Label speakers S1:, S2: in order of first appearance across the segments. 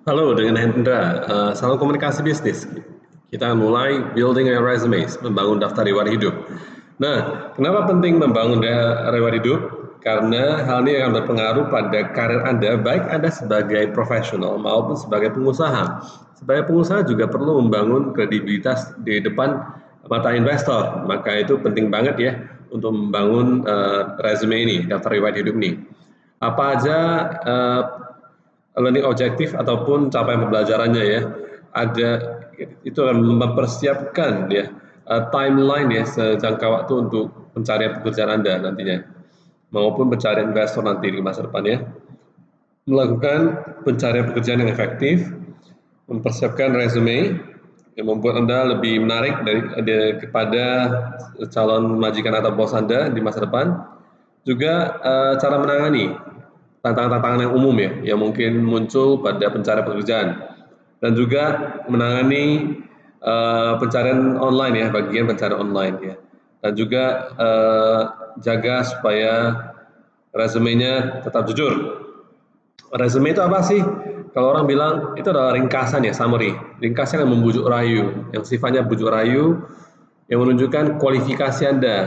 S1: Halo, dengan Hendra. Salam komunikasi bisnis. Kita mulai building a resume, membangun daftar riwayat hidup. Nah, kenapa penting membangun riwayat hidup? Karena hal ini akan berpengaruh pada karir Anda, baik Anda sebagai profesional maupun sebagai pengusaha. Sebagai pengusaha juga perlu membangun kredibilitas di depan mata investor. Maka itu penting banget ya untuk membangun resume ini, daftar riwayat hidup ini. Apa aja learning objektif ataupun capaian pembelajarannya ya. Ada itu akan mempersiapkan ya timeline ya sejangka waktu untuk pencarian pekerjaan Anda nantinya maupun pencarian investor nanti di masa depan ya. Melakukan pencarian pekerjaan yang efektif, mempersiapkan resume yang membuat Anda lebih menarik kepada calon majikan atau bos Anda di masa depan. Juga cara menangani tantangan-tantangan yang umum ya, yang mungkin muncul pada pencarian pekerjaan. Dan juga menangani pencarian online ya, bagian pencarian online ya. Dan juga jaga supaya resumenya tetap jujur. Resume itu apa sih? Kalau orang bilang itu adalah ringkasan ya, summary. Ringkasan yang membujuk rayu, yang sifatnya bujuk rayu, yang menunjukkan kualifikasi Anda,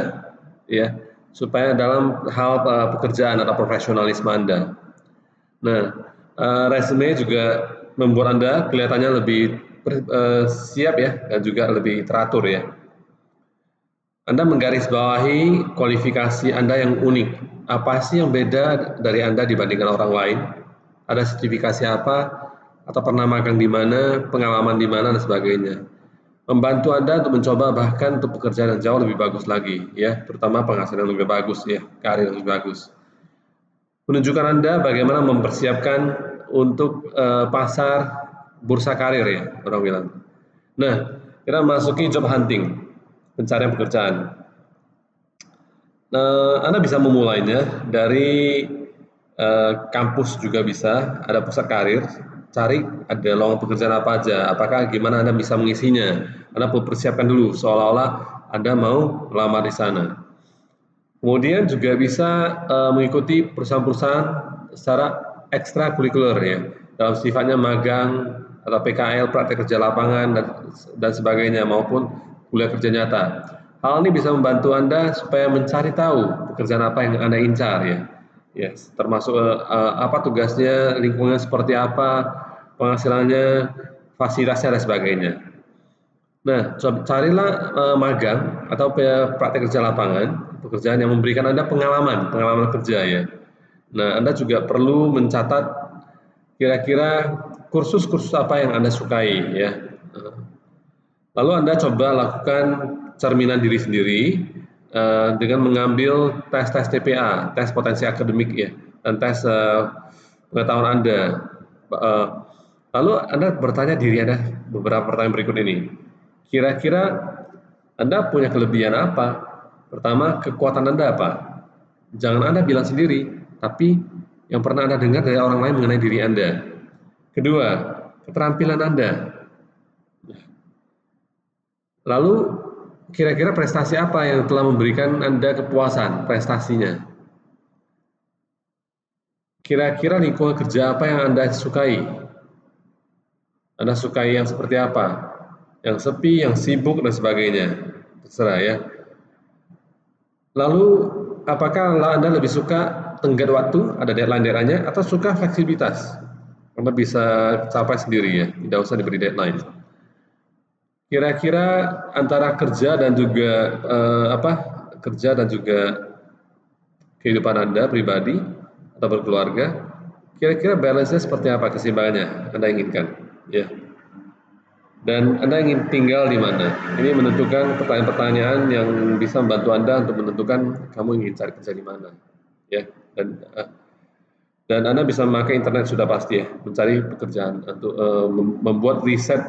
S1: ya, supaya dalam hal pekerjaan atau profesionalisme Anda. Nah, resume juga membuat Anda kelihatannya lebih siap ya, dan juga lebih teratur ya. Anda menggarisbawahi kualifikasi Anda yang unik. Apa sih yang beda dari Anda dibandingkan orang lain? Ada sertifikasi apa? Atau pernah magang di mana, pengalaman di mana, dan sebagainya. Membantu Anda untuk mencoba bahkan untuk pekerjaan yang jauh lebih bagus lagi, ya, terutama penghasilan yang lebih bagus, ya, karir yang lebih bagus. Menunjukkan Anda bagaimana mempersiapkan untuk pasar bursa karir ya, orang bilang. Nah, kita masuki job hunting, pencarian pekerjaan. Anda bisa memulainya dari kampus juga bisa, ada pusat karir, cari ada lowongan pekerjaan apa aja, apakah gimana Anda bisa mengisinya. Anda perlu persiapkan dulu, seolah-olah Anda mau melamar di sana. Kemudian juga bisa mengikuti perusahaan-perusahaan secara ekstrakurikuler ya, dalam sifatnya magang atau PKL, praktek kerja lapangan dan sebagainya maupun kuliah kerja nyata. Hal ini bisa membantu Anda supaya mencari tahu pekerjaan apa yang Anda incar ya. Yes, termasuk apa tugasnya, lingkungan seperti apa, penghasilannya, fasilitasnya dan sebagainya. Nah, carilah magang atau praktek kerja lapangan, pekerjaan yang memberikan Anda pengalaman kerja ya. Nah, Anda juga perlu mencatat kira-kira kursus-kursus apa yang Anda sukai ya. Lalu Anda coba lakukan cerminan diri sendiri dengan mengambil tes-tes TPA, tes potensi akademik ya, dan tes pengetahuan Anda. Lalu Anda bertanya diri Anda beberapa pertanyaan berikut ini. Kira-kira Anda punya kelebihan apa? Pertama, kekuatan Anda apa? Jangan Anda bilang sendiri, tapi yang pernah Anda dengar dari orang lain mengenai diri Anda. Kedua, keterampilan Anda. Lalu, kira-kira prestasi apa yang telah memberikan Anda kepuasan prestasinya? Kira-kira lingkungan kerja apa yang Anda sukai? Anda sukai yang seperti apa? Yang sepi, yang sibuk, dan sebagainya. Terserah ya. Lalu, apakah Anda lebih suka tenggat waktu, ada deadline-nya, atau suka fleksibilitas? Anda bisa capai sendiri ya, tidak usah diberi deadline. Kira-kira antara kerja dan juga kerja dan juga kehidupan Anda pribadi atau berkeluarga, kira-kira balance-nya seperti apa, keseimbangannya Anda inginkan? Ya. Dan Anda ingin tinggal di mana? Ini menentukan pertanyaan-pertanyaan yang bisa membantu Anda untuk menentukan kamu ingin cari kerja di mana. Ya. Dan Anda bisa memakai internet sudah pasti ya, mencari pekerjaan untuk membuat riset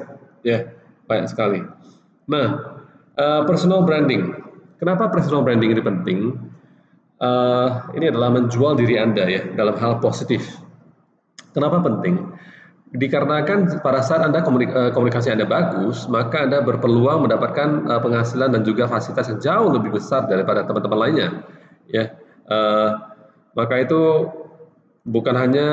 S1: ya, banyak sekali. Nah, personal branding. Kenapa personal branding ini penting? Ini adalah menjual diri Anda ya dalam hal positif. Kenapa penting? Dikarenakan pada saat Anda komunikasi Anda bagus, maka Anda berpeluang mendapatkan penghasilan dan juga fasilitas yang jauh lebih besar daripada teman-teman lainnya. Ya, maka itu bukan hanya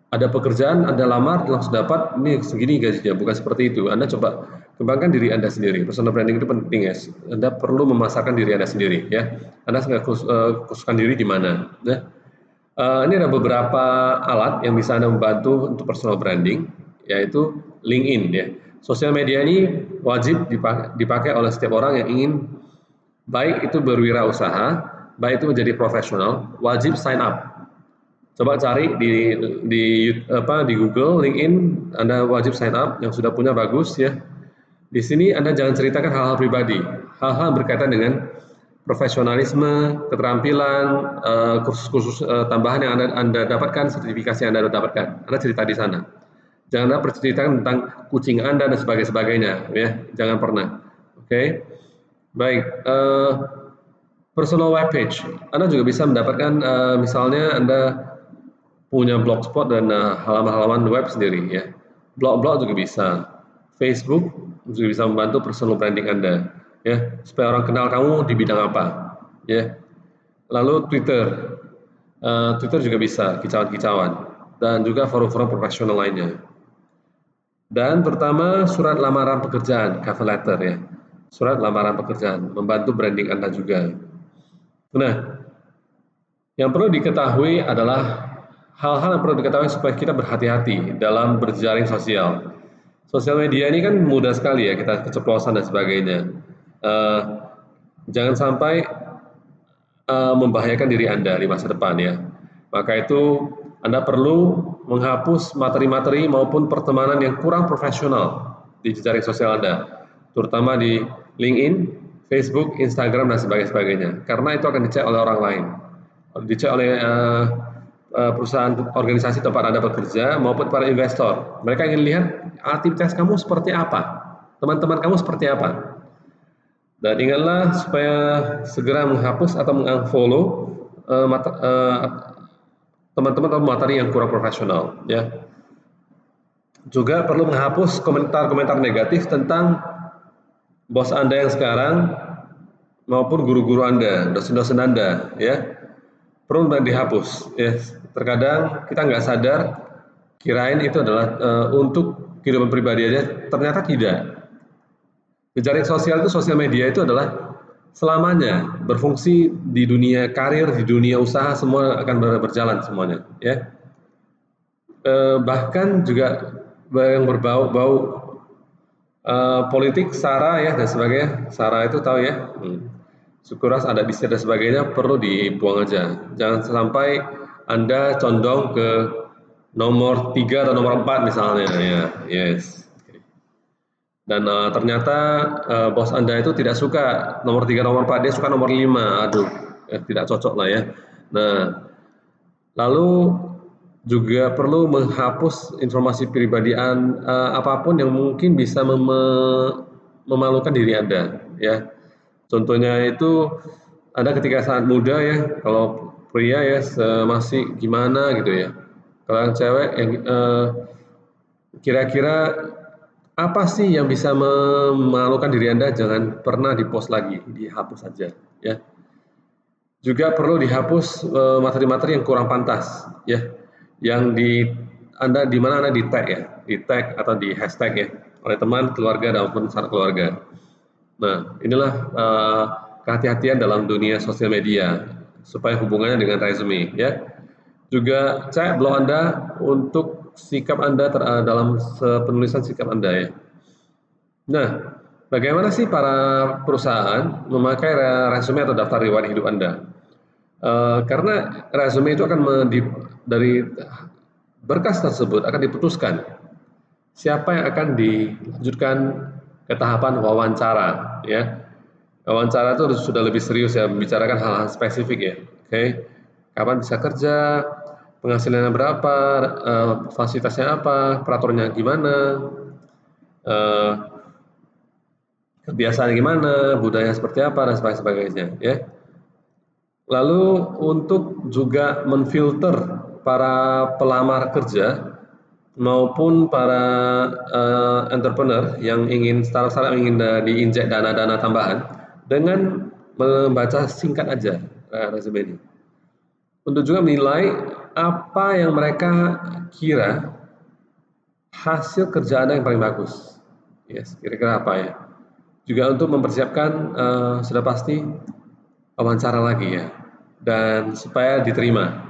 S1: ada pekerjaan, Anda lamar, langsung dapat, ini segini gajinya, bukan seperti itu. Anda coba kembangkan diri Anda sendiri. Personal branding itu penting ya. Anda perlu memasarkan diri Anda sendiri ya. Anda khususkan diri di mana. Ya. Ini ada beberapa alat yang bisa Anda membantu untuk personal branding, yaitu LinkedIn ya. Sosial media ini wajib dipakai oleh setiap orang yang ingin baik itu berwirausaha, baik itu menjadi profesional, wajib sign up. Coba cari di Google, LinkedIn, Anda wajib sign up, yang sudah punya bagus ya. Di sini Anda jangan ceritakan hal-hal pribadi, hal-hal berkaitan dengan profesionalisme, keterampilan, kursus-kursus tambahan yang Anda dapatkan, sertifikasi yang Anda dapatkan. Anda cerita di sana. Jangan berceritakan tentang kucing Anda dan sebagainya, ya. Jangan pernah. Oke. Baik. Personal web page. Anda juga bisa mendapatkan, misalnya Anda punya blogspot dan halaman-halaman web sendiri ya. Blog-blog juga bisa. Facebook juga bisa membantu personal branding Anda ya, supaya orang kenal kamu di bidang apa ya. Lalu Twitter. Twitter juga bisa kicauan-kicauan dan juga forum-forum profesional lainnya. Dan terutama surat lamaran pekerjaan, cover letter ya. Surat lamaran pekerjaan membantu branding Anda juga. Nah, yang perlu diketahui adalah hal-hal yang perlu diketahui supaya kita berhati-hati dalam berjejaring sosial. Sosial media ini kan mudah sekali ya, kita keceplosan dan sebagainya. Jangan sampai membahayakan diri Anda di masa depan ya. Maka itu Anda perlu menghapus materi-materi maupun pertemanan yang kurang profesional di jejaring sosial Anda, terutama di LinkedIn, Facebook, Instagram, dan sebagainya. Karena itu akan dicek oleh orang lain, dicek oleh perusahaan organisasi tempat Anda bekerja maupun para investor. Mereka ingin lihat aktivitas kamu seperti apa, teman-teman kamu seperti apa. Dan ingatlah supaya segera menghapus atau mengunfollow teman-teman atau materi yang kurang profesional ya. Juga perlu menghapus komentar-komentar negatif tentang bos Anda yang sekarang maupun guru-guru Anda, dosen-dosen Anda ya. Perlu dihapus ya. Terkadang kita nggak sadar, kirain itu adalah untuk kehidupan pribadi aja, ternyata tidak. Jejaring sosial itu, sosial media itu adalah selamanya berfungsi di dunia karir, di dunia usaha, semua akan berjalan semuanya ya. Bahkan juga yang berbau-bau politik, SARA ya dan sebagainya. SARA itu tahu ya, Syukuras, adat istiadat dan sebagainya perlu dibuang aja. Jangan sampai Anda condong ke nomor 3 atau nomor 4 misalnya ya. Yes. Dan ternyata bos Anda itu tidak suka nomor 3, nomor 4, dia suka nomor 5. Aduh, tidak cocok lah ya. Nah, lalu juga perlu menghapus informasi pribadi apapun yang mungkin bisa memalukan diri Anda ya. Contohnya itu Anda ketika saat muda ya, kalau pria ya masih gimana gitu ya. Kalau yang cewek yang kira-kira apa sih yang bisa memalukan diri Anda, jangan pernah di-post lagi, dihapus saja ya. Juga perlu dihapus materi-materi yang kurang pantas ya, yang Anda di mana Anda di-tag ya, di-tag atau di hashtag ya oleh teman, keluarga maupun sanak keluarga. Nah, inilah kehati-hatian dalam dunia sosial media supaya hubungannya dengan resume ya. Juga cek blog Anda untuk sikap Anda dalam penulisan sikap Anda ya. Nah, bagaimana sih para perusahaan memakai resume atau daftar riwayat hidup Anda? Karena resume itu akan dari berkas tersebut akan diputuskan siapa yang akan dilanjutkan ke tahapan wawancara ya. Wawancara itu sudah lebih serius ya, membicarakan hal-hal spesifik ya. Oke. Kapan bisa kerja, penghasilannya berapa, fasilitasnya apa, peraturannya gimana, kebiasaan gimana, budaya seperti apa dan sebagainya ya. Lalu untuk juga menfilter para pelamar kerja maupun para entrepreneur yang ingin startup ingin diinjek dana-dana tambahan dengan membaca singkat aja resume ini. untuk juga menilai apa yang mereka kira hasil kerja Anda yang paling bagus. Yes, kira-kira apa ya? Juga untuk mempersiapkan sudah pasti wawancara lagi ya, dan supaya diterima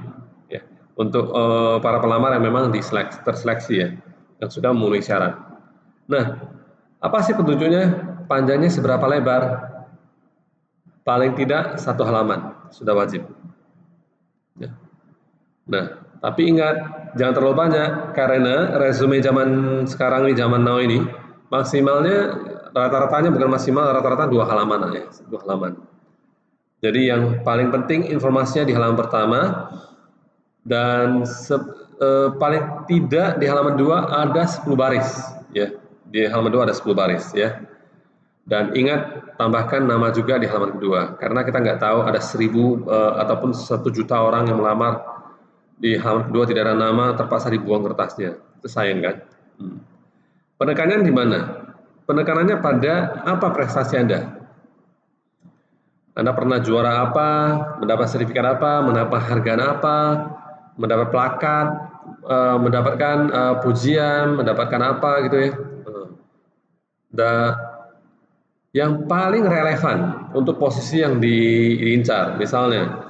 S1: ya. Untuk para pelamar yang memang terseleksi ya, yang sudah memenuhi syarat. Nah, apa sih petunjuknya? Panjangnya seberapa lebar? Paling tidak 1 halaman sudah wajib. Ya. Nah, tapi ingat jangan terlalu banyak karena resume zaman sekarang ini, zaman now ini maksimalnya rata-ratanya bukan maksimal, rata-rata 2 halaman ya, 2 halaman. Jadi yang paling penting informasinya di halaman pertama dan paling tidak di halaman 2 ada 10 baris ya. Di halaman 2 ada 10 baris ya. Dan ingat tambahkan nama juga di halaman kedua karena kita nggak tahu ada 1000 ataupun 1 juta orang yang melamar, di halaman kedua tidak ada nama, terpaksa dibuang kertasnya. Itu sayang kan? Penekanannya di mana? Penekanannya pada apa prestasi Anda? Anda pernah juara apa, mendapat sertifikat apa, mendapat hargaan apa, mendapat plakat, mendapatkan pujian, mendapatkan apa gitu ya. Yang paling relevan untuk posisi yang diincar. Misalnya,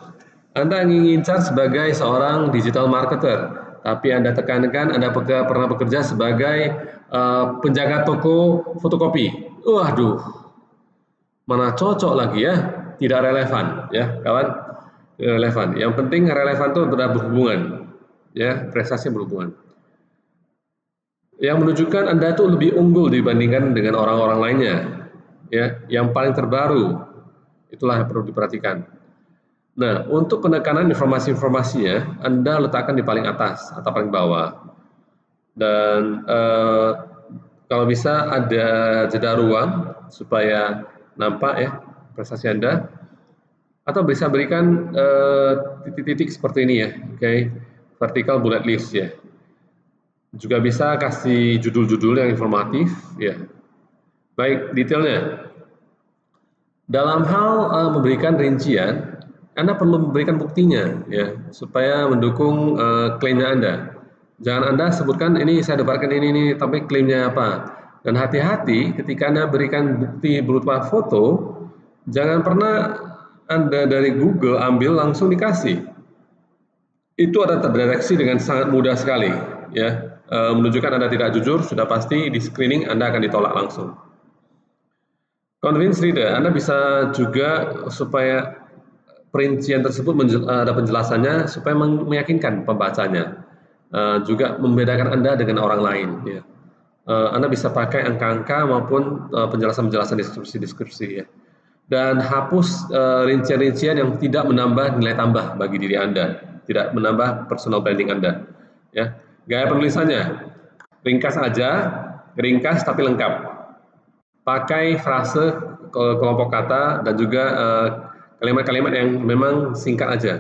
S1: Anda ingin incar sebagai seorang digital marketer, tapi Anda tekankan Anda pernah bekerja sebagai penjaga toko fotokopi. Waduh, mana cocok lagi ya? Tidak relevan ya, kawan. Relevan. Yang penting relevan itu berhubungan, ya, prestasi berhubungan. Yang menunjukkan Anda tuh lebih unggul dibandingkan dengan orang-orang lainnya, ya, yang paling terbaru. Itulah yang perlu diperhatikan. Nah, untuk penekanan informasi-informasinya, Anda letakkan di paling atas atau paling bawah. Dan kalau bisa ada jeda ruang supaya nampak ya prestasi Anda. Atau bisa berikan titik-titik seperti ini ya, oke, vertical bullet list ya. Juga bisa kasih judul-judul yang informatif ya. Baik, detailnya. Dalam hal memberikan rincian, Anda perlu memberikan buktinya ya, supaya mendukung klaimnya Anda. Jangan Anda sebutkan ini saya dapatkan ini, tapi klaimnya apa. Dan hati-hati ketika Anda berikan bukti berupa foto, jangan pernah Anda dari Google ambil langsung dikasih. Itu ada terdeteksi dengan sangat mudah sekali ya. Menunjukkan Anda tidak jujur, sudah pasti di screening Anda akan ditolak langsung. Convince reader, Anda bisa juga supaya perincian tersebut ada penjelasannya supaya meyakinkan pembacanya. Juga membedakan Anda dengan orang lain. Ya. Anda bisa pakai angka-angka maupun penjelasan-penjelasan deskripsi-deskripsi ya. Dan hapus rincian-rincian yang tidak menambah nilai tambah bagi diri Anda, tidak menambah personal branding Anda. Ya. Gaya penulisannya, ringkas aja, ringkas tapi lengkap. Pakai frase, kelompok kata, dan juga kalimat-kalimat yang memang singkat aja.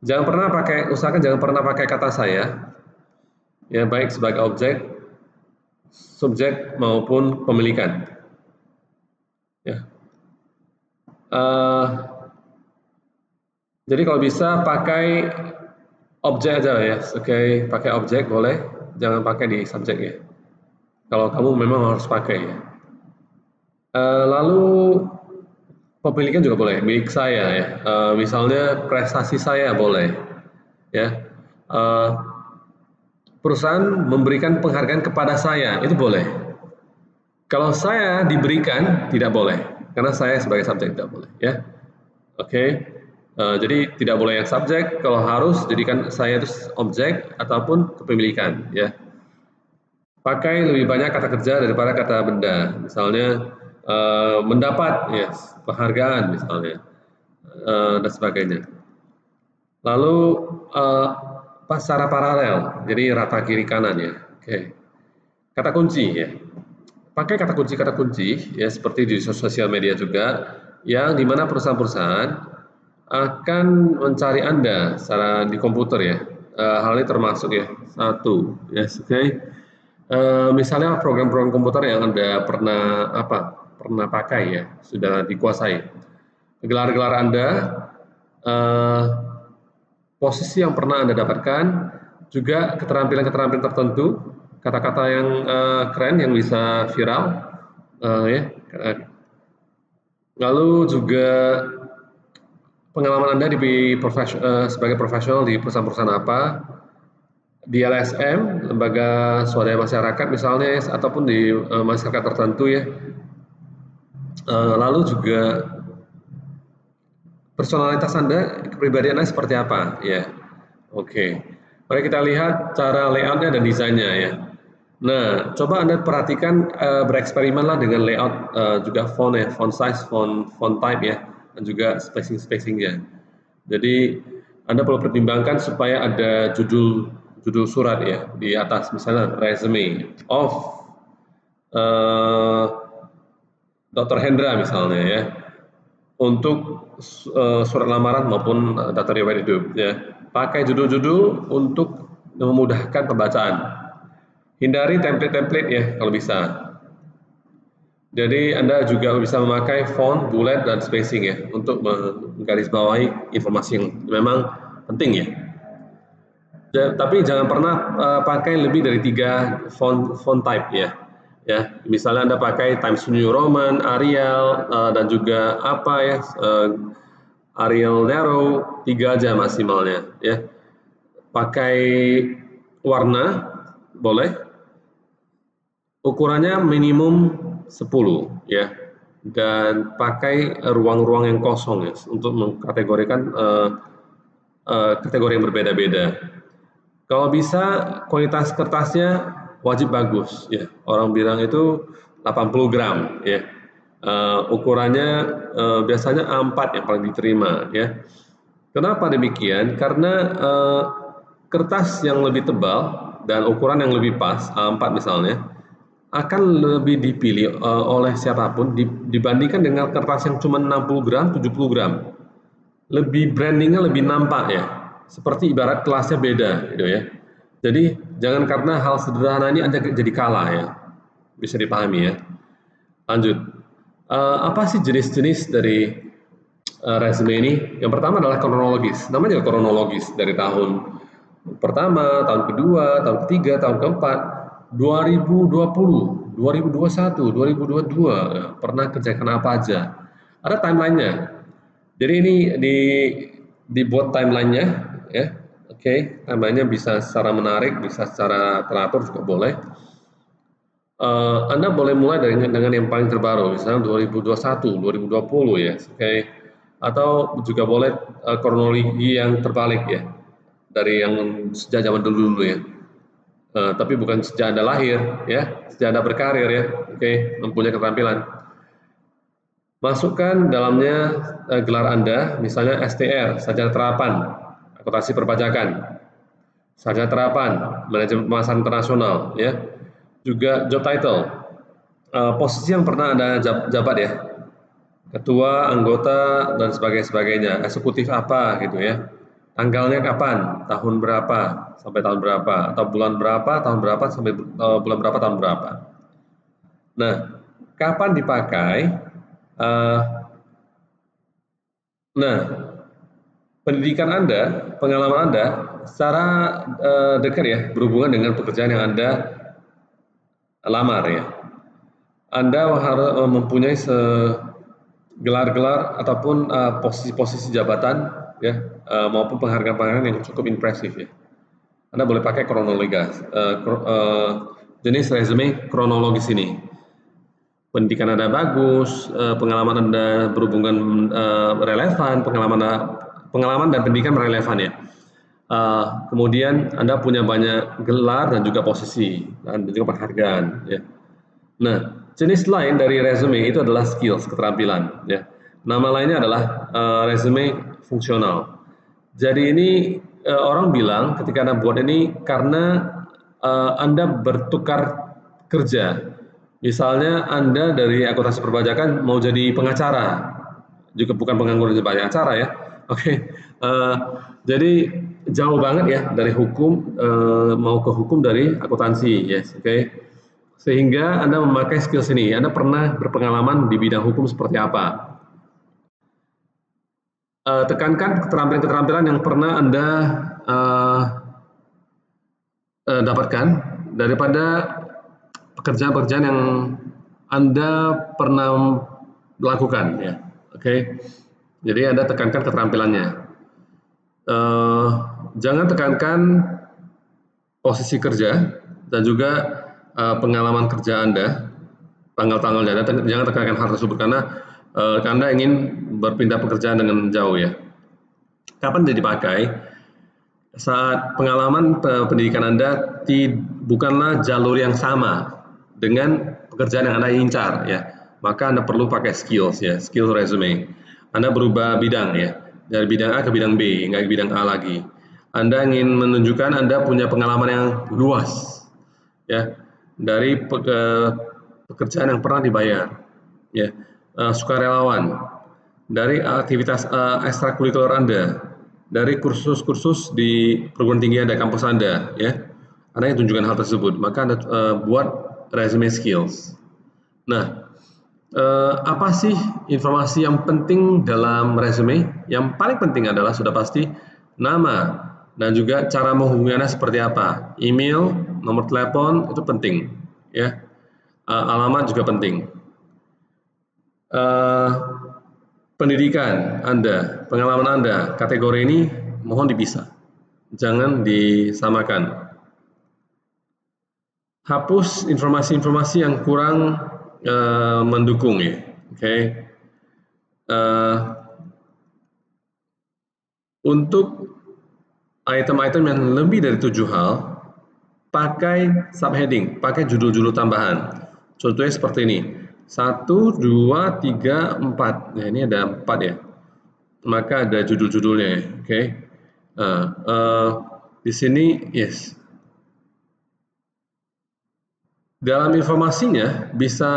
S1: Usahakan jangan pernah pakai kata saya, ya baik sebagai objek, subjek maupun pemilikan. Ya. Jadi kalau bisa pakai objek aja ya, oke, pakai objek boleh, jangan pakai di subjek ya. Kalau kamu memang harus pakai ya. Lalu pemilikan juga boleh, milik saya ya. Misalnya prestasi saya boleh, ya. Perusahaan memberikan penghargaan kepada saya, itu boleh. Kalau saya diberikan, tidak boleh, karena saya sebagai subjek tidak boleh, ya. Oke. Jadi tidak boleh yang subjek, kalau harus jadikan saya itu objek ataupun kepemilikan ya. Pakai lebih banyak kata kerja daripada kata benda. Misalnya mendapat ya, penghargaan misalnya dan sebagainya. Lalu secara paralel, jadi rata kiri kanan ya. Oke. Kata kunci ya. Pakai kata kunci ya seperti di sosial media juga yang dimana perusahaan-perusahaan akan mencari Anda secara di komputer ya. Hal ini termasuk ya. 1, yes, oke. Misalnya program-program komputer yang Anda pernah pakai ya, sudah dikuasai. Gelar-gelar Anda posisi yang pernah Anda dapatkan, juga keterampilan-keterampilan tertentu, kata-kata yang keren yang bisa viral, ya. Lalu juga pengalaman Anda sebagai profesional di perusahaan-perusahaan apa, di LSM, lembaga swadaya masyarakat misalnya, ataupun di masyarakat tertentu ya. Lalu juga personalitas Anda, kepribadian Anda seperti apa ya. Oke. Mari kita lihat cara layoutnya dan desainnya ya. Nah, coba Anda perhatikan, bereksperimenlah dengan layout, juga font ya, font size, font type ya, dan juga spacing-spacingnya. Jadi Anda perlu pertimbangkan supaya ada judul surat ya di atas, misalnya resume of Dr. Hendra misalnya ya, untuk surat lamaran maupun daftar riwayat hidup ya. Pakai judul-judul untuk memudahkan pembacaan. Hindari template-template ya kalau bisa. Jadi Anda juga bisa memakai font, bullet, dan spacing ya untuk menggarisbawahi informasi yang memang penting ya. Tapi jangan pernah pakai lebih dari 3 font type ya. Ya, misalnya Anda pakai Times New Roman, Arial, dan juga apa ya, Arial Narrow, 3 aja maksimalnya ya. Pakai warna boleh, ukurannya minimum 10 ya, dan pakai ruang-ruang yang kosong ya untuk mengkategorikan kategori yang berbeda-beda. Kalau bisa kualitas kertasnya wajib bagus ya. Orang bilang itu 80 gram ya. Ukurannya biasanya A4 yang paling diterima ya. Kenapa demikian? Karena kertas yang lebih tebal dan ukuran yang lebih pas, A4 misalnya, akan lebih dipilih oleh siapapun dibandingkan dengan kertas yang cuma 60 gram, 70 gram. Lebih brandingnya lebih nampak ya, seperti ibarat kelasnya beda gitu ya. Jadi jangan karena hal sederhana ini Anda jadi kalah ya, bisa dipahami ya. Lanjut, apa sih jenis-jenis dari resume ini? Yang pertama adalah kronologis, namanya juga kronologis, dari tahun pertama, tahun kedua, tahun ketiga, tahun keempat, 2020, 2021, 2022, pernah kerjakan apa aja. Ada timelinenya. Jadi ini dibuat timelinenya ya. Oke, timelinenya bisa secara menarik, bisa secara teratur juga boleh. Anda boleh mulai dengan yang paling terbaru, misalnya 2021, 2020 ya, oke. Atau juga boleh kronologi yang terbalik ya, dari yang sejak zaman dulu ya. Tapi bukan sejak Anda lahir ya, sejak Anda berkarir ya, oke, mempunyai keterampilan. Masukkan dalamnya gelar Anda, misalnya STR, Sarjana Terapan, Akuntansi Perpajakan, Sarjana Terapan, Manajemen Pemasaran Internasional, ya. Juga job title, posisi yang pernah Anda jabat ya, ketua, anggota, dan sebagainya, eksekutif apa gitu ya. Tanggalnya kapan, tahun berapa, sampai tahun berapa, atau bulan berapa, tahun berapa, sampai bulan berapa, tahun berapa. Nah, kapan dipakai? Nah, pendidikan Anda, pengalaman Anda secara dekat ya berhubungan dengan pekerjaan yang Anda lamar ya. Anda harus mempunyai gelar-gelar ataupun posisi-posisi jabatan ya, maupun penghargaan-penghargaan yang cukup impresif ya. Anda boleh pakai kronologis, jenis resume kronologis ini. Pendidikan Anda bagus, pengalaman Anda berhubungan relevan, pengalaman dan pendidikan relevan ya. Kemudian Anda punya banyak gelar dan juga posisi dan juga penghargaan ya. Nah, jenis lain dari resume itu adalah skills, keterampilan ya. Nama lainnya adalah resume fungsional. Jadi ini orang bilang ketika Anda buat ini karena Anda bertukar kerja. Misalnya Anda dari akuntansi perpajakan mau jadi pengacara, juga bukan pengangguran banyak acara ya. Oke, jadi jauh banget ya dari hukum, mau ke hukum dari akuntansi, yes, oke. Sehingga Anda memakai skills ini, Anda pernah berpengalaman di bidang hukum seperti apa? tekankan keterampilan-keterampilan yang pernah Anda dapatkan daripada pekerjaan-pekerjaan yang Anda pernah lakukan ya. Oke. Jadi Anda tekankan keterampilannya. Jangan tekankan posisi kerja dan juga pengalaman kerja Anda, tanggal-tanggalnya. Jangan tekankan hal tersebut karena Anda ingin berpindah pekerjaan dengan jauh ya. Kapan dia dipakai? Saat pengalaman pendidikan Anda bukanlah jalur yang sama dengan pekerjaan yang Anda incar ya. Maka Anda perlu pakai skills ya, skill resume. Anda berubah bidang ya, dari bidang A ke bidang B, nggak ke bidang A lagi. Anda ingin menunjukkan Anda punya pengalaman yang luas ya, dari pekerjaan yang pernah dibayar ya, sukarelawan, dari aktivitas ekstrakurikuler Anda, dari kursus-kursus di perguruan tinggi Anda, kampus Anda ya. Anda yang tunjukkan hal tersebut, maka Anda buat resume skills. Nah, apa sih informasi yang penting dalam resume? Yang paling penting adalah sudah pasti nama dan juga cara menghubungi Anda seperti apa. Email, nomor telepon itu penting ya. Alamat juga penting. Pendidikan Anda, pengalaman Anda, kategori ini mohon dipisah. Jangan disamakan. Hapus informasi-informasi yang kurang mendukung ya. Oke. Untuk item-item yang lebih dari 7 hal, pakai subheading, pakai judul-judul tambahan. Contohnya seperti ini. 1, 2, 3, 4. Nah, ini ada 4 ya. Maka ada judul-judulnya ya. Oke. Di sini yes. Dalam informasinya bisa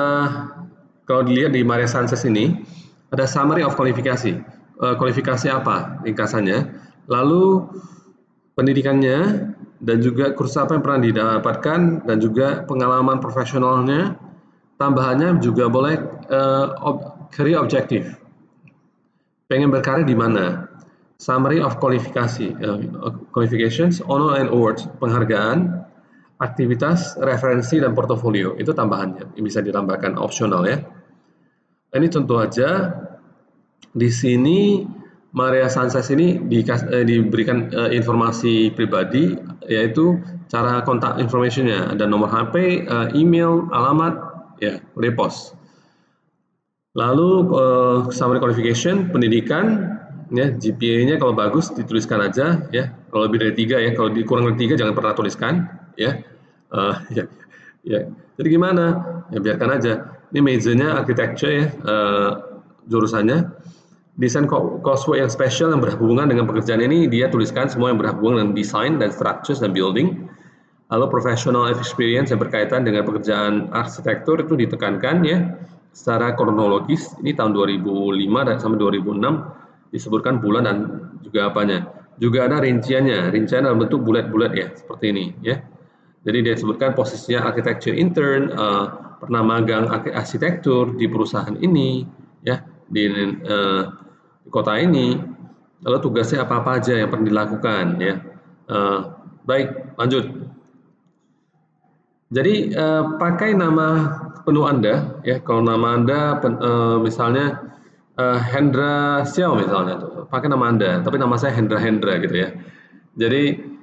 S1: kalau dilihat di Maria Sanchez ini ada summary of kualifikasi. Kualifikasi apa ringkasannya? Lalu pendidikannya dan juga kursus apa yang pernah didapatkan dan juga pengalaman profesionalnya. Tambahannya juga boleh career objective. Pengen berkarir di mana? Summary of qualification, honor and awards, penghargaan, aktivitas, referensi, dan portofolio. Itu tambahannya, yang bisa ditambahkan, opsional ya. Ini contoh aja, di sini Maria Sanchez ini diberikan informasi pribadi, yaitu cara kontak informationnya, ada nomor HP, email, alamat, ya, repost. Lalu summary qualification, pendidikan, ya, GPA-nya kalau bagus dituliskan aja, ya. Kalau lebih dari 3 ya, kalau kurang dari 3 jangan pernah tuliskan, ya. Ya. Jadi gimana? Ya biarkan aja. Ini majornya architecture ya, jurusannya. Desain coursework yang spesial yang berhubungan dengan pekerjaan ini dia tuliskan semua yang berhubungan dengan desain dan structures dan building. Lalu professional experience yang berkaitan dengan pekerjaan arsitektur itu ditekankan ya secara kronologis. Ini tahun 2005 dan sampai 2006 disebutkan bulan dan juga apanya. Juga ada rinciannya, rincian dalam bentuk bulat-bulat ya seperti ini ya. Jadi dia sebutkan posisinya architecture intern, pernah magang arsitektur di perusahaan ini, ya di kota ini. Lalu tugasnya apa-apa aja yang pernah dilakukan, ya. Baik, lanjut. Jadi pakai nama penuh Anda, ya. Kalau nama Anda misalnya Hendra Xiao misalnya, pakai nama Anda, tapi nama saya Hendra gitu ya. Jadi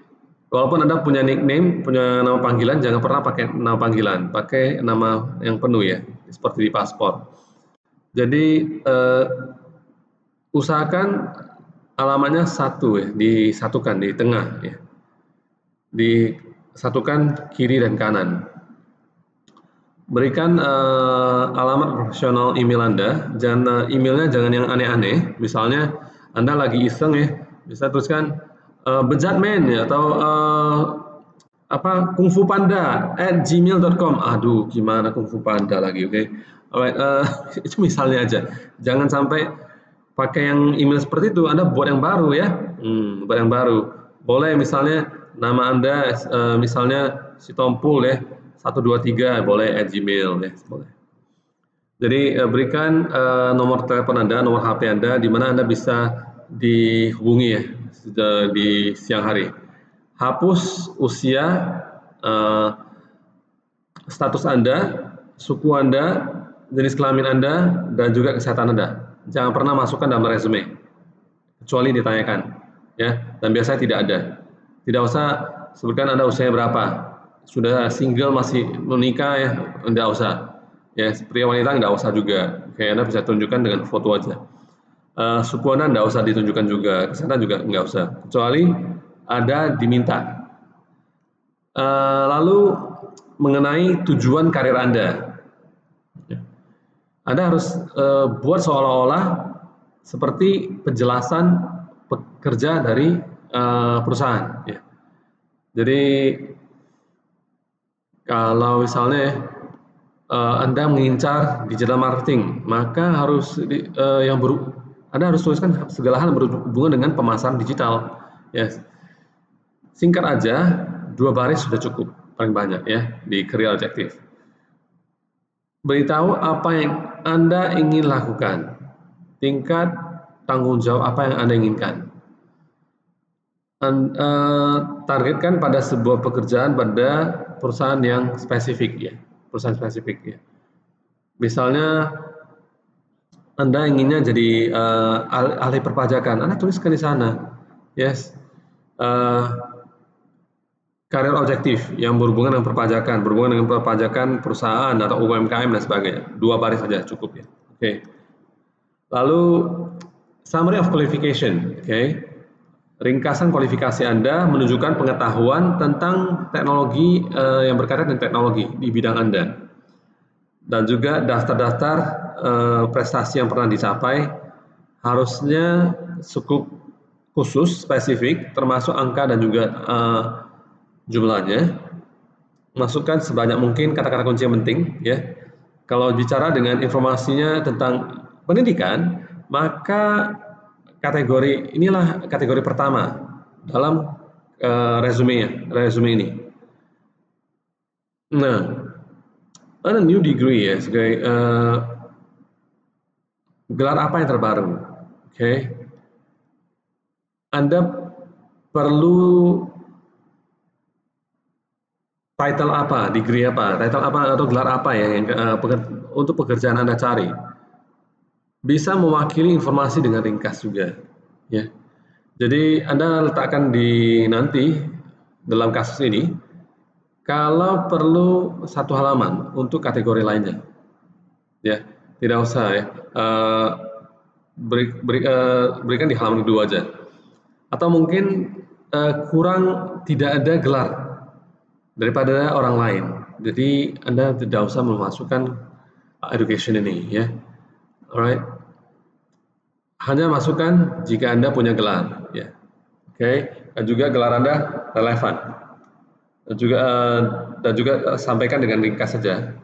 S1: walaupun Anda punya nickname, punya nama panggilan, jangan pernah pakai nama panggilan, pakai nama yang penuh ya, seperti di paspor. Jadi usahakan alamatnya satu ya, disatukan di tengah ya, disatukan kiri dan kanan. Berikan alamat profesional email Anda, emailnya jangan yang aneh-aneh. Misalnya Anda lagi iseng ya, bisa tuliskan bejatman ya atau kungfupanda@gmail.com. Aduh, gimana kungfu panda lagi, oke? Alright, itu misalnya aja. Jangan sampai pakai yang email seperti itu. Anda buat yang baru ya, buat yang baru. Boleh misalnya nama Anda misalnya Sitompul ya, 123 boleh @gmail ya, boleh. Jadi berikan nomor telepon Anda, nomor HP Anda, di mana Anda bisa dihubungi ya di siang hari. Hapus usia, status Anda, suku Anda, jenis kelamin Anda, dan juga kesehatan Anda. Jangan pernah masukkan dalam resume, kecuali ditanyakan, ya. Dan biasanya tidak ada. Tidak usah sebutkan Anda usianya berapa. Sudah single masih menikah ya, tidak usah. Ya, pria wanita tidak usah juga. Kayak Anda bisa tunjukkan dengan foto aja. Suku Anda tidak usah ditunjukkan juga, kesehatan juga nggak usah. Kecuali ada diminta. Lalu mengenai tujuan karir Anda. Anda harus buat seolah-olah seperti penjelasan pekerja dari perusahaan. Ya. Jadi kalau misalnya Anda mengincar digital marketing, maka harus Anda harus tuliskan segala hal yang berhubungan dengan pemasaran digital. Ya. Singkat aja, 2 baris sudah cukup paling banyak ya di career objective. Beritahu apa yang Anda ingin lakukan, tingkat tanggung jawab apa yang Anda inginkan. Targetkan pada sebuah pekerjaan pada perusahaan yang spesifik ya, perusahaan spesifik ya. Misalnya Anda inginnya jadi ahli perpajakan, Anda tuliskan di sana, yes. Karir objektif yang berhubungan dengan perpajakan perusahaan atau UMKM dan sebagainya. 2 baris saja cukup ya. Oke. Lalu summary of qualification, oke. Ringkasan kualifikasi Anda menunjukkan pengetahuan tentang teknologi yang berkaitan dengan teknologi di bidang Anda. Dan juga daftar-daftar prestasi yang pernah dicapai harusnya cukup khusus, spesifik, termasuk angka dan juga jumlahnya. Masukkan sebanyak mungkin kata-kata kunci yang penting ya. Kalau bicara dengan informasinya tentang pendidikan, maka inilah kategori pertama dalam resume ini. Nah, ada new degree ya, sebagai gelar apa yang terbaru, oke? Anda perlu title apa, degree apa, title apa atau gelar apa ya yang untuk pekerjaan Anda cari. Bisa mewakili informasi dengan ringkas juga, ya. Jadi Anda letakkan di nanti dalam kasus ini, kalau perlu 1 halaman untuk kategori lainnya, ya tidak usah ya. Berikan di halaman kedua aja. Atau mungkin kurang tidak ada gelar daripada orang lain. Jadi Anda tidak usah memasukkan education ini ya. Alright. Hanya masukkan jika Anda punya gelar ya. Oke, dan juga gelar Anda relevan. Dan juga sampaikan dengan ringkas saja.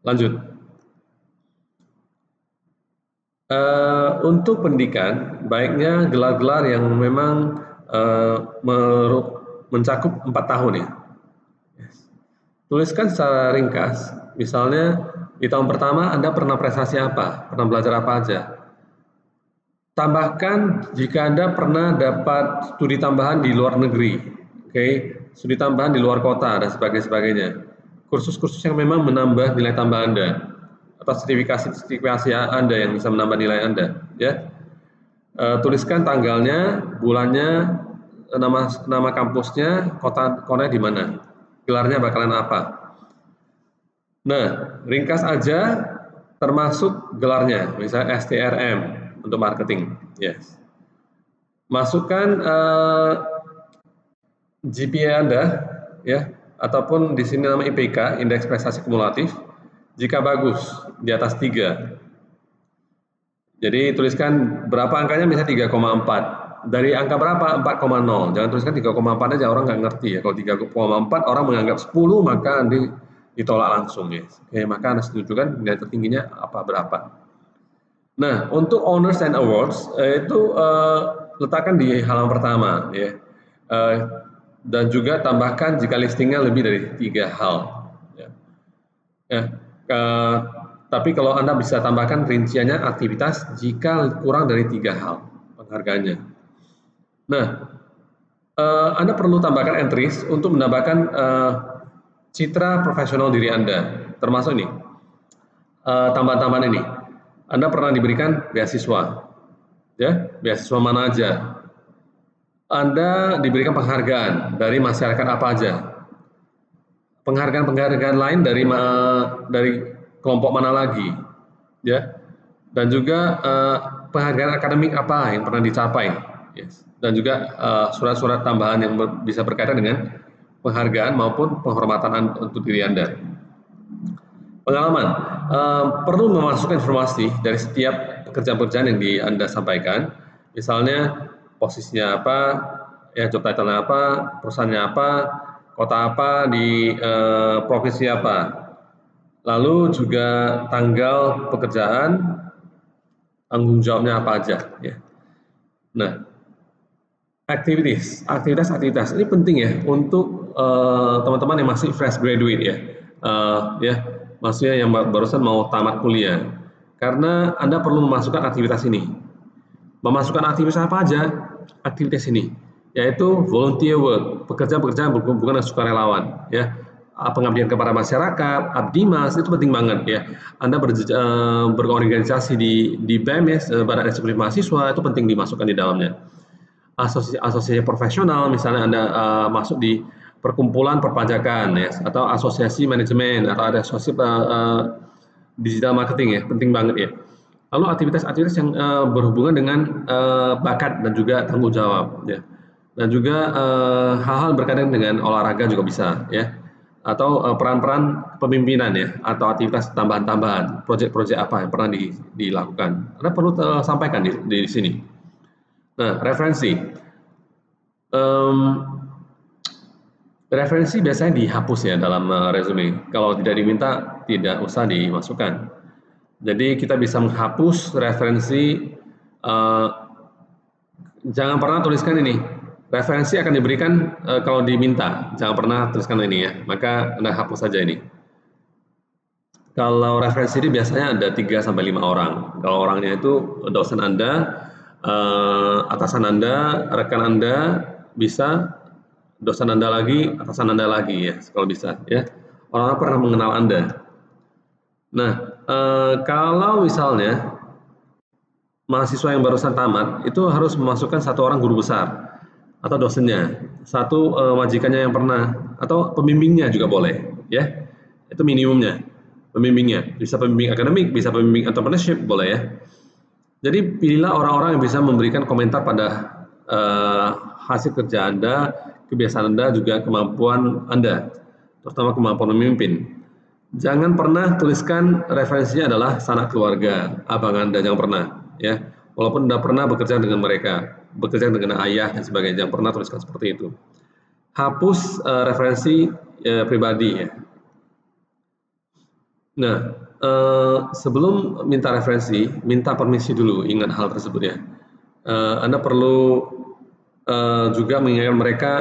S1: Lanjut. Untuk pendidikan, baiknya gelar-gelar yang memang mencakup 4 tahun ya. Tuliskan secara ringkas, misalnya di tahun pertama Anda pernah prestasi apa, pernah belajar apa aja. Tambahkan jika Anda pernah dapat studi tambahan di luar negeri, oke, studi tambahan di luar kota dan sebagainya. Kursus-kursus yang memang menambah nilai tambah Anda atau sertifikasi Anda yang bisa menambah nilai Anda, ya. Tuliskan tanggalnya, bulannya, nama kampusnya, kotanya di mana, gelarnya bakalan apa. Nah, ringkas aja, termasuk gelarnya, misalnya STRM untuk marketing, yes. Masukkan GPA Anda, ya, ataupun di sini nama IPK, indeks prestasi kumulatif, jika bagus di atas 3. Jadi tuliskan berapa angkanya, misalnya 3,4. Dari angka berapa? 4,0. Jangan tuliskan 3,4 aja, orang nggak ngerti ya. Kalau 3,4 orang menganggap 10, maka ditolak langsung ya. Oke, maka Anda setujukan nilai tertingginya berapa. Nah, untuk honors and awards itu letakkan di halaman pertama ya. Dan juga tambahkan jika listingnya lebih dari 3 hal. Ya. Tapi kalau Anda bisa tambahkan rinciannya aktivitas jika kurang dari 3 hal. penghargaannya. Nah, Anda perlu tambahkan entries untuk menambahkan citra profesional diri Anda, termasuk ini, tambahan-tambahan ini. Anda pernah diberikan beasiswa, ya, beasiswa mana aja. Anda diberikan penghargaan dari masyarakat apa aja. Penghargaan-penghargaan lain dari kelompok mana lagi, ya. Dan juga penghargaan akademik apa yang pernah dicapai, yes. Dan juga surat-surat tambahan yang bisa berkaitan dengan penghargaan maupun penghormatan untuk diri Anda. Pengalaman, perlu memasukkan informasi dari setiap pekerjaan-pekerjaan yang Anda sampaikan, misalnya posisinya apa, ya job title-nya apa, perusahaannya apa, kota apa, di provinsi apa, lalu juga tanggal pekerjaan, tanggung jawabnya apa aja, ya. Nah, aktivitas ini penting ya untuk teman-teman yang masih fresh graduate ya, ya, maksudnya yang barusan mau tamat kuliah, karena Anda perlu memasukkan aktivitas ini. Memasukkan aktivitas apa aja? Aktivitas ini, yaitu volunteer work, pekerjaan-pekerjaan berhubungan dengan sukarelawan, ya. Pengabdian kepada masyarakat, abdimas, itu penting banget ya. Anda berorganisasi di BEM ya, Badan Eksekutif Mahasiswa, itu penting dimasukkan di dalamnya. Asosiasi profesional, misalnya Anda masuk di perkumpulan perpajakan ya, atau asosiasi manajemen, atau ada asosiasi digital marketing ya, penting banget ya. Lalu aktivitas-aktivitas yang berhubungan dengan bakat dan juga tanggung jawab ya. Dan juga hal-hal berkaitan dengan olahraga juga bisa ya. Atau peran-peran kepemimpinan ya, atau aktivitas tambahan-tambahan, proyek-proyek apa yang pernah dilakukan. Anda perlu sampaikan di sini. Nah, referensi. Referensi biasanya dihapus ya dalam resume. Kalau tidak diminta, tidak usah dimasukkan. Jadi kita bisa menghapus referensi. Jangan pernah tuliskan ini. Referensi akan diberikan kalau diminta. Jangan pernah tuliskan ini ya. Maka Anda hapus saja ini. Kalau referensi ini biasanya ada 3 sampai 5 orang. Kalau orangnya itu dosen Anda, atasan Anda, rekan Anda, bisa dosen Anda lagi, atasan Anda lagi ya, kalau bisa ya. Orang pernah mengenal Anda. Nah, kalau misalnya mahasiswa yang barusan tamat itu harus memasukkan 1 orang guru besar atau dosennya, 1 majikannya yang pernah, atau pembimbingnya juga boleh ya. Itu minimumnya. Pembimbingnya, bisa pembimbing akademik, bisa pembimbing entrepreneurship, boleh ya. Jadi pilihlah orang-orang yang bisa memberikan komentar pada hasil kerja Anda, kebiasaan Anda, juga kemampuan Anda, terutama kemampuan memimpin. Jangan pernah tuliskan referensinya adalah sanak keluarga, abang Anda, jangan pernah ya. Walaupun Anda pernah bekerja dengan mereka, bekerja dengan ayah dan sebagainya, jangan pernah tuliskan seperti itu. Hapus referensi pribadi ya. Nah, sebelum minta referensi, minta permisi dulu, ingat hal tersebut ya. Anda perlu juga mengingatkan mereka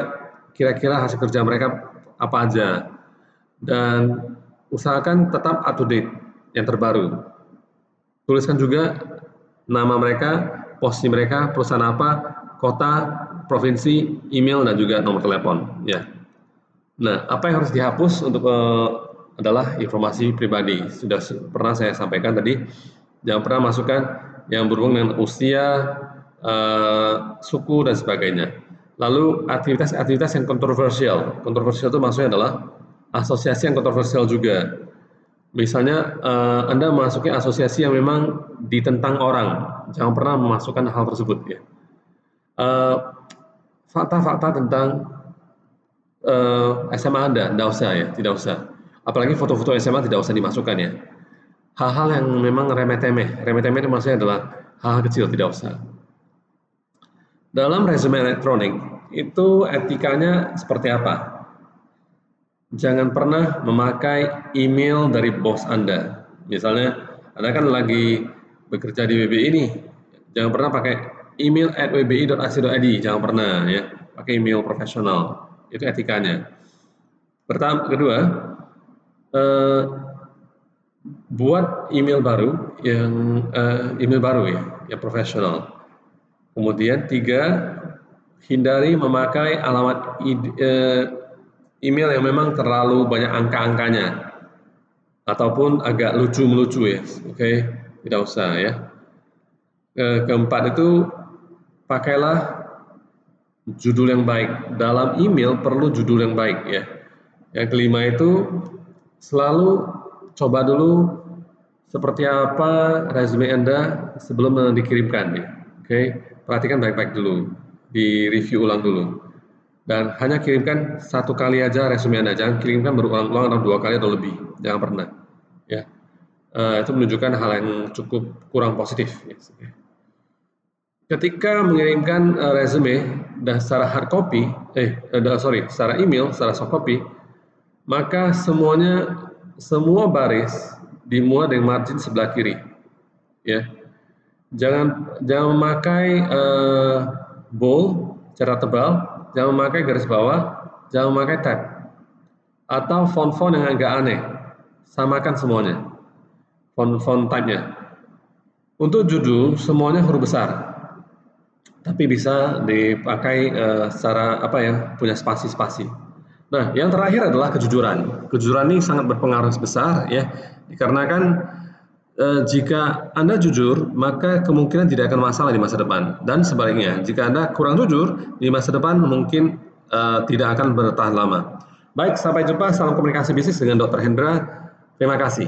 S1: kira-kira hasil kerja mereka apa aja, dan usahakan tetap up to date yang terbaru. Tuliskan juga nama mereka, posisi mereka, perusahaan apa, kota, provinsi, email, dan juga nomor telepon ya. Nah, apa yang harus dihapus untuk adalah informasi pribadi. Sudah pernah saya sampaikan tadi, jangan pernah masukkan yang berhubungan dengan usia, suku, dan sebagainya. Lalu aktivitas-aktivitas yang kontroversial. Kontroversial itu maksudnya adalah asosiasi yang kontroversial juga. Misalnya Anda memasuki asosiasi yang memang ditentang orang, jangan pernah memasukkan hal tersebut ya. Fakta-fakta tentang SMA Anda, tidak usah ya, tidak usah. Apalagi foto-foto SMA tidak usah dimasukkan ya. Hal-hal yang memang remeh-temeh itu maksudnya adalah hal-hal kecil, tidak usah. Dalam resume elektronik, itu etikanya seperti apa? Jangan pernah memakai email dari bos Anda. Misalnya, Anda kan lagi bekerja di WBI ini, jangan pernah pakai email @wbi.ac.id, jangan pernah ya, pakai email profesional. Itu etikanya. Kedua, buat email baru yang ya, yang profesional. Kemudian 3, hindari memakai alamat email yang memang terlalu banyak angka-angkanya ataupun agak lucu-melucu ya, oke, tidak usah ya. Keempat itu pakailah judul yang baik. Dalam email perlu judul yang baik ya. Yang kelima itu selalu coba dulu seperti apa resume Anda sebelum dikirimkan ya. Oke, perhatikan baik-baik dulu, di review ulang dulu. Dan hanya kirimkan 1 kali aja resume Anda, jangan kirimkan berulang-ulang atau 2 kali atau lebih, jangan pernah. Ya, itu menunjukkan hal yang cukup kurang positif. Ya. Ketika mengirimkan resume dan secara hard copy, secara email, secara soft copy, maka semua baris dimulai dengan margin sebelah kiri, ya. Jangan memakai bold secara tebal, jangan memakai garis bawah, jangan memakai tab atau font-font yang agak aneh. Samakan semuanya, font type-nya. Untuk judul semuanya huruf besar, tapi bisa dipakai secara punya spasi-spasi. Nah, yang terakhir adalah kejujuran. Kejujuran ini sangat berpengaruh besar ya, dikarenakan jika Anda jujur, maka kemungkinan tidak akan masalah di masa depan. Dan sebaliknya, jika Anda kurang jujur, di masa depan mungkin tidak akan bertahan lama. Baik, sampai jumpa. Salam komunikasi bisnis dengan Dr. Hendra. Terima kasih.